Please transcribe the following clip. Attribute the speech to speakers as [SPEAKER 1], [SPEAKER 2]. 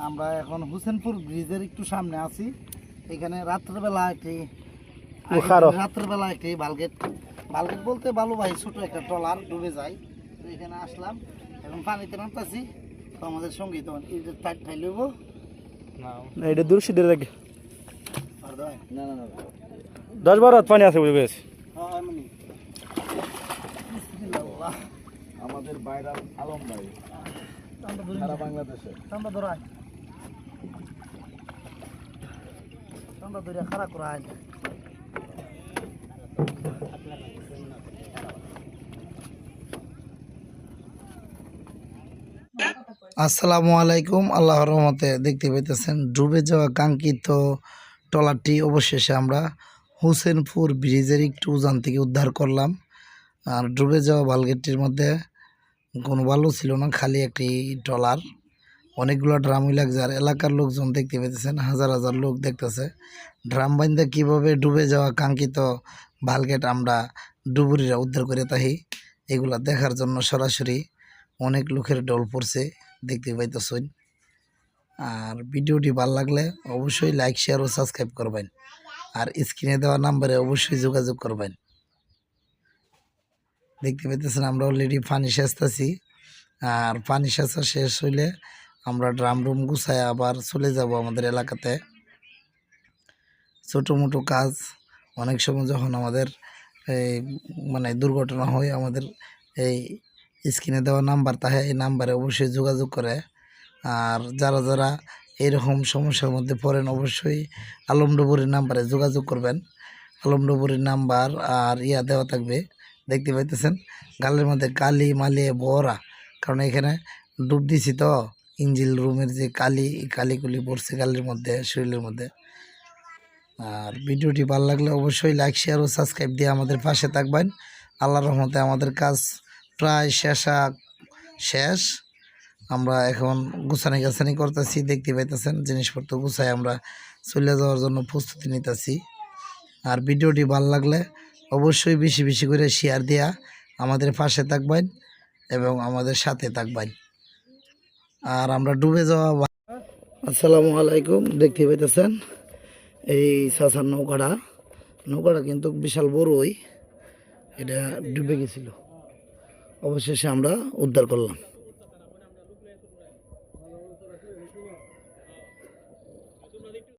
[SPEAKER 1] আমরা এখন হোসেনপুর ব্রিজের একটু সামনে আছি। এখানে রাত্রেবেলা একটি বালগেট বলতে বালুবাহী ছোট একটা ট্রলার ডুবে যায়। তো এখানে আসলাম, এখন পানিতে নামতেছি। তো আমাদের সঙ্গী তখন ঈদের টাইট ঠাই লইব
[SPEAKER 2] না, এটা দূর সিদ্ধের আগে
[SPEAKER 1] না
[SPEAKER 2] 10-12 হাত পানি আছে বুঝে গেছে।
[SPEAKER 3] আমাদের ভাইরাল আলম ভাই সারা বাংলাদেশে
[SPEAKER 1] আমরা ধরাই আমরা ধরে খারাপ করাই। আসসালামু আলাইকুম। আল্লাহর রহমতে দেখতে পাইতেছেন ডুবে যাওয়া কাঙ্ক্ষিত ট্রলারটি অবশেষে আমরা হোসেনপুর ব্রিজের একটু উজান থেকে উদ্ধার করলাম। আর ডুবে যাওয়া বালগেটটির মধ্যে কোনো বালু ছিল না, খালি একটি ট্রলার, অনেকগুলো ড্রামই লাগছে। আর এলাকার লোকজন দেখতে পেতেছেন, হাজার হাজার লোক দেখতেছে ড্রাম বাইন্দা কীভাবে ডুবে যাওয়া কাঙ্ক্ষিত বালগেট আমরা ডুবুরিরা উদ্ধার করে তাহি। এগুলা দেখার জন্য সরাসরি অনেক লোকের ঢল পড়ছে, দেখতে পাইতেছেন। আর ভিডিওটি ভালো লাগলে অবশ্যই লাইক, শেয়ার ও সাবস্ক্রাইব করবেন। আর স্ক্রিনে দেওয়া নাম্বারে অবশ্যই যোগাযোগ করবেন। দেখতে পাইতেছেন আমরা অলরেডি পানি সেচতেছি। আর পানি সেচা শেষ হইলে আমরা ড্রাম রুম গুছায় আবার চলে যাব আমাদের এলাকাতে। ছোটো মোটো কাজ অনেক সময় যখন আমাদের মানে দুর্ঘটনা হয়, আমাদের এই স্ক্রিনে দেওয়া নাম্বার তাহে এই নাম্বারে অবশ্যই যোগাযোগ করে। আর যারা যারা এরকম সমস্যার মধ্যে পড়েন অবশ্যই আলমডুবুরির নাম্বারে যোগাযোগ করবেন। আলমডুবুরির নাম্বার আর দেওয়া থাকবে। দেখতে পাইতেছেন গালের মধ্যে কালি মালিয়ে বড়া, কারণ এখানে ডুব দিছি তো ইঞ্জিল রুমের যে কালিগুলি পড়ছে গালের মধ্যে, শরীরের মধ্যে। আর ভিডিওটি ভালো লাগলে অবশ্যই লাইক, শেয়ার ও সাবস্ক্রাইব দিয়ে আমাদের পাশে থাকবেন। আল্লাহর রহমতে আমাদের কাজ প্রায় শেষ। আমরা এখন গুছানি করতেছি। দেখতে পাইতেছেন জিনিসপত্র গুছাই আমরা চলে যাওয়ার জন্য প্রস্তুতি নিতেছি। আর ভিডিওটি ভালো লাগলে অবশ্যই বেশি বেশি করে শেয়ার দেয়া আমাদের পাশে থাকবেন এবং আমাদের সাথে থাকবেন। আর আমরা ডুবে যাওয়া আসসালামু আলাইকুম। দেখতে পাইতেছেন এই চাচার নৌকাটা কিন্তু বিশাল বড়ই, এটা ডুবে গেছিল। অবশেষে আমরা উদ্ধার করলাম।